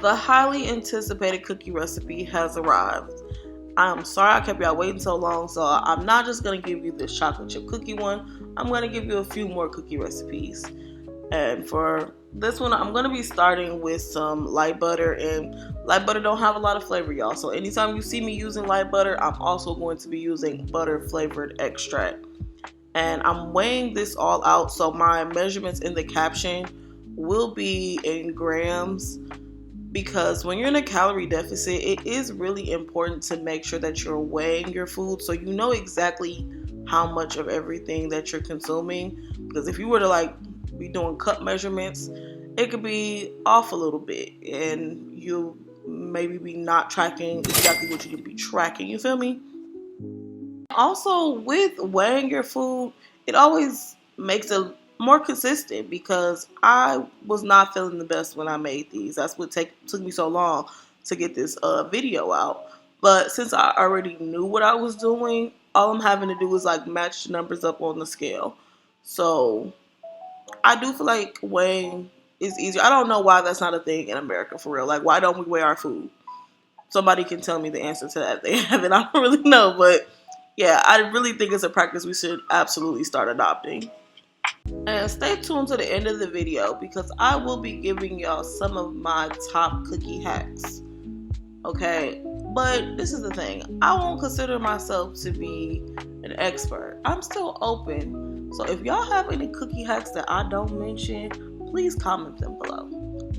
The highly anticipated cookie recipe has arrived. I'm sorry I kept y'all waiting so long, so I'm not just going to give you this chocolate chip cookie one. I'm going to give you a few more cookie recipes. And for this one, I'm going to be starting with some light butter, and light butter don't have a lot of flavor, y'all. So anytime you see me using light butter, I'm also going to be using butter flavored extract. And I'm weighing this all out, so my measurements in the caption will be in grams, because when you're in a calorie deficit, it is really important to make sure that you're weighing your food so you know exactly how much of everything that you're consuming. Because if you were to be doing cup measurements, it could be off a little bit and you maybe be not tracking exactly what you need to be tracking. You feel me? Also, with weighing your food, it always makes it more consistent, because I was not feeling the best when I made these. That's what took me so long to get this video out. But since I already knew what I was doing, all I'm having to do is match the numbers up on the scale. So I do feel like weighing is easier. I don't know why that's not a thing in America, for real. Why don't we weigh our food? Somebody can tell me the answer to that. They haven't. I don't really know, but yeah, I really think it's a practice we should absolutely start adopting. And stay tuned to the end of the video, because I will be giving y'all some of my top cookie hacks. Okay, but this is the thing. I won't consider myself to be an expert. I'm still open. So if y'all have any cookie hacks that I don't mention, please comment them below.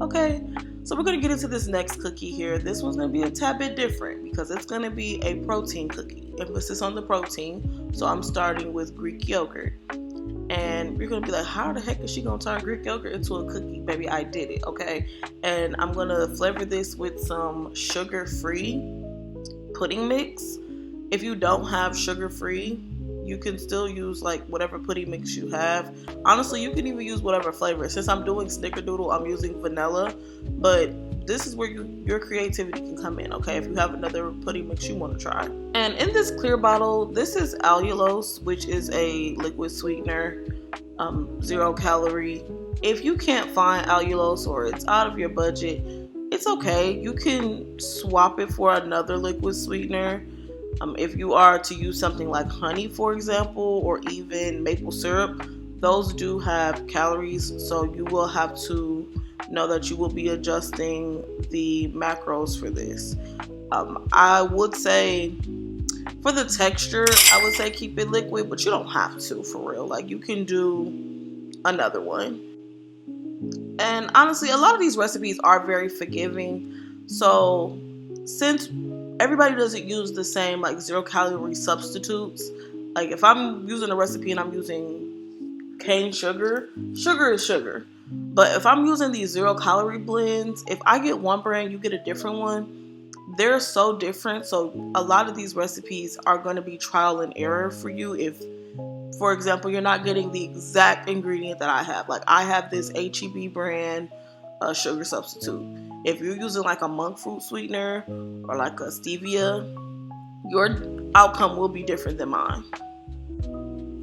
Okay, so we're going to get into this next cookie here. This one's going to be a tad bit different because it's going to be a protein cookie. Emphasis on the protein. So I'm starting with Greek yogurt. And you're going to be like, how the heck is she going to turn Greek yogurt into a cookie? Baby, I did it, okay? And I'm going to flavor this with some sugar-free pudding mix. If you don't have sugar-free, you can still use whatever pudding mix you have. Honestly, you can even use whatever flavor. Since I'm doing Snickerdoodle, I'm using vanilla. But this is where your creativity can come in, okay? If you have another pudding mix you want to try. And in this clear bottle, this is allulose, which is a liquid sweetener, 0 calorie. If you can't find allulose or it's out of your budget, it's okay. You can swap it for another liquid sweetener. If you are to use something like honey, for example, or even maple syrup, those do have calories, so you will have to know that you will be adjusting the macros for this. I would say for the texture, I would say keep it liquid, but you don't have to, for real. You can do another one. And honestly, a lot of these recipes are very forgiving. So since everybody doesn't use the same 0 calorie substitutes, if I'm using a recipe and I'm using cane sugar, sugar is sugar. But if I'm using these 0 calorie blends, if I get one brand, you get a different one, they're so different. So a lot of these recipes are going to be trial and error for you. If, for example, you're not getting the exact ingredient that I have. I have this HEB brand sugar substitute. If you're using a monk fruit sweetener or a stevia, your outcome will be different than mine.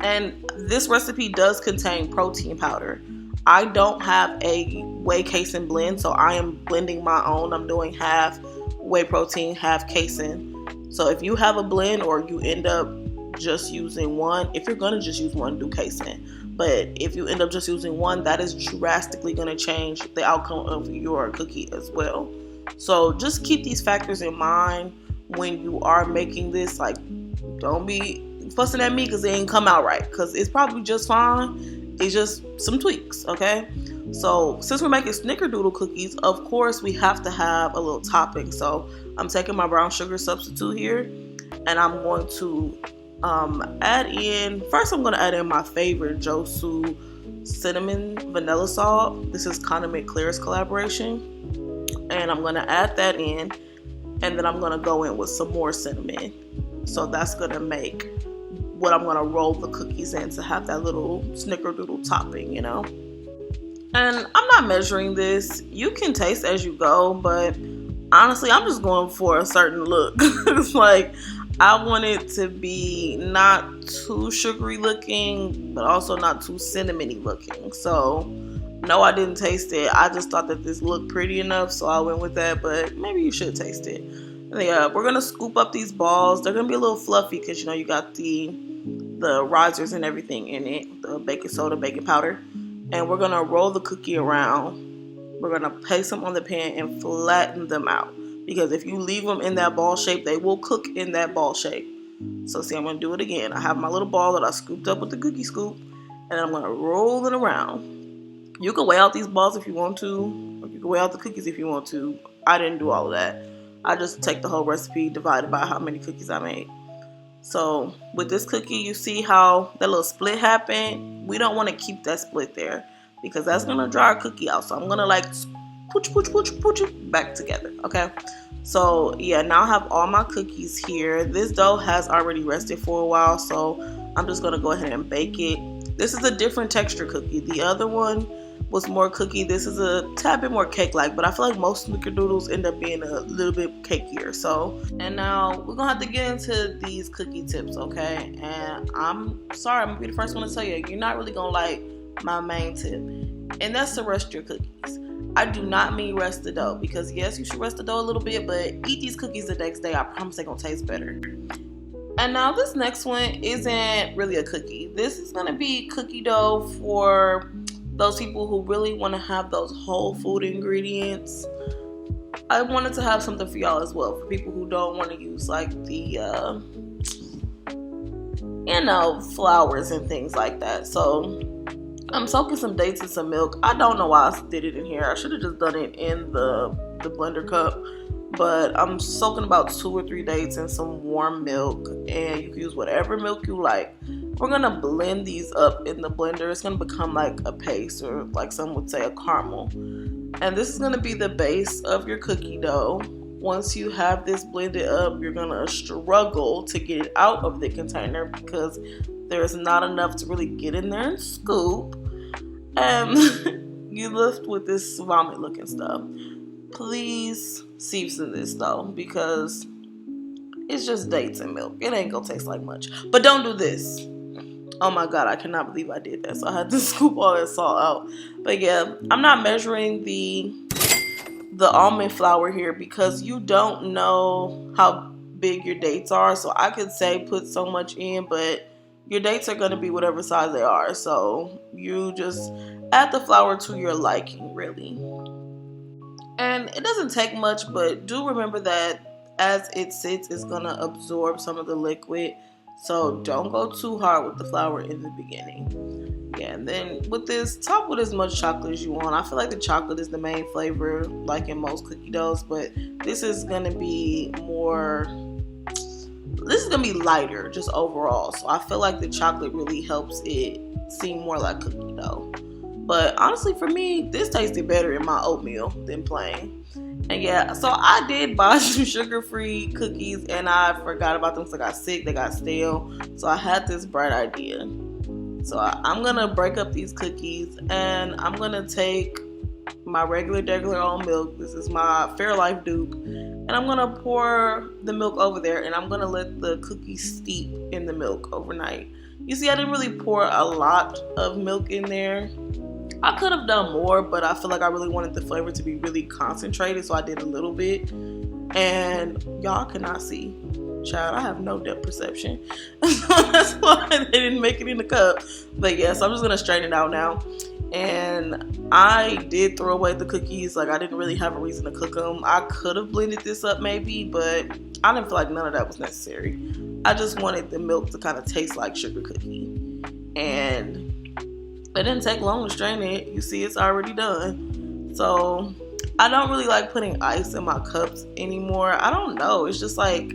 And this recipe does contain protein powder. I don't have a whey casein blend, so I am blending my own. I'm doing half whey protein, half casein. So if you have a blend or you end up just using one, if you're going to just use one, do casein. But if you end up just using one, that is drastically going to change the outcome of your cookie as well. So just keep these factors in mind when you are making this. Don't be fussing at me because it ain't come out right, because it's probably just fine. It's just some tweaks, okay? So since we're making Snickerdoodle cookies, of course we have to have a little topping. So I'm taking my brown sugar substitute here, and I'm going to add in my favorite Josu cinnamon vanilla salt. This is Condiment Clear's collaboration, and I'm going to add that in, and then I'm going to go in with some more cinnamon. So that's going to make what I'm going to roll the cookies in, to have that little Snickerdoodle topping, And I'm not measuring this. You can taste as you go, but honestly, I'm just going for a certain look. It's I want it to be not too sugary looking, but also not too cinnamony looking. So No, I didn't taste it. I just thought that this looked pretty enough, so I went with that. But maybe you should taste it. Yeah, we're gonna scoop up these balls. They're gonna be a little fluffy because you know you got the risers and everything in it, the baking soda, baking powder, and we're gonna roll the cookie around. We're gonna place them on the pan and flatten them out because if you leave them in that ball shape, they will cook in that ball shape. So see, I'm gonna do it again. I have my little ball that I scooped up with the cookie scoop, and I'm gonna roll it around. You can weigh out these balls if you want to, or you can weigh out the cookies if you want to. I didn't do all of that. I just take the whole recipe divided by how many cookies I made. So with this cookie, you see how that little split happened? We don't want to keep that split there because that's going to dry our cookie out. So I'm going to like pooch it back together, okay? So yeah, now I have all my cookies here. This dough has already rested for a while, so I'm just going to go ahead and bake it. This is a different texture cookie. The other one was more cookie. This is a tad bit more cake-like, but I feel like most snickerdoodles end up being a little bit cakier. So, and now we're gonna have to get into these cookie tips, okay? And I'm sorry, I'm gonna be the first one to tell you, you're not really gonna like my main tip, and that's to rest your cookies. I do not mean rest the dough, because yes, you should rest the dough a little bit, but eat these cookies the next day. I promise they're gonna taste better. And now this next one isn't really a cookie. This is gonna be cookie dough for those people who really want to have those whole food ingredients. I wanted to have something for y'all as well, for people who don't want to use like the flours and things like that. So I'm soaking some dates in some milk. I don't know why I did it in here. I should have just done it in the blender cup, but I'm soaking about 2 or 3 dates in some warm milk, and you can use whatever milk you like. We're gonna blend these up in the blender. It's gonna become like a paste, or like some would say a caramel. And this is gonna be the base of your cookie dough. Once you have this blended up, you're gonna struggle to get it out of the container because there's not enough to really get in there and scoop. And you left with this vomit looking stuff. Please season this though, because it's just dates and milk. It ain't gonna taste like much. But don't do this. Oh my god, I cannot believe I did that. So I had to scoop all that salt out. But yeah, I'm not measuring the almond flour here because you don't know how big your dates are. So I could say put so much in, but your dates are going to be whatever size they are. So you just add the flour to your liking, really. And it doesn't take much, but do remember that as it sits, it's going to absorb some of the liquid. So don't go too hard with the flour in the beginning. Yeah, and then with this, top with as much chocolate as you want. I feel like the chocolate is the main flavor, like in most cookie doughs, but this is going to be more, this is going to be lighter just overall. So I feel like the chocolate really helps it seem more like cookie dough. But honestly, for me, this tasted better in my oatmeal than plain. And yeah, so I did buy some sugar-free cookies, and I forgot about them because I got sick. They got stale. So I had this bright idea. So I'm going to break up these cookies, and I'm going to take my regular old milk. This is my Fairlife Duke. And I'm going to pour the milk over there, and I'm going to let the cookies steep in the milk overnight. You see, I didn't really pour a lot of milk in there. I could have done more, but I feel like I really wanted the flavor to be really concentrated, so I did a little bit. And y'all cannot see. Child, I have no depth perception. That's why they didn't make it in the cup. But yeah, so I'm just going to straighten it out now. And I did throw away the cookies. Like, I didn't really have a reason to cook them. I could have blended this up maybe, but I didn't feel like none of that was necessary. I just wanted the milk to kind of taste like sugar cookie. And it didn't take long to strain it. You see, it's already done. So I don't really like putting ice in my cups anymore. I don't know. It's just like,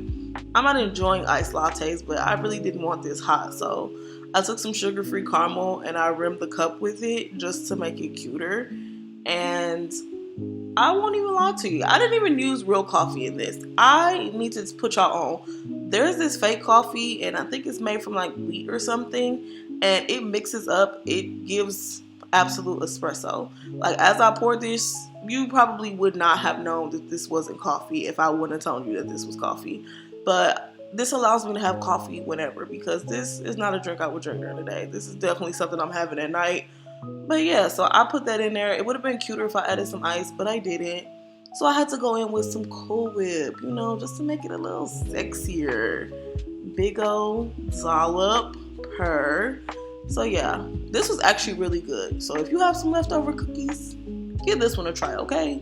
I'm not enjoying iced lattes, but I really didn't want this hot. So I took some sugar-free caramel and I rimmed the cup with it just to make it cuter. And I won't even lie to you, I didn't even use real coffee in this. I need to put y'all on. There's this fake coffee, and I think it's made from like wheat or something. And it mixes up, it gives absolute espresso. Like, as I poured this, you probably would not have known that this wasn't coffee if I wouldn't have told you that this was coffee. But this allows me to have coffee whenever, because this is not a drink I would drink during the day. This is definitely something I'm having at night. But yeah, so I put that in there. It would have been cuter if I added some ice, but I didn't. So I had to go in with some Cool Whip, you know, just to make it a little sexier. Big ol' dollop per. So yeah, this was actually really good. So if you have some leftover cookies, give this one a try, okay?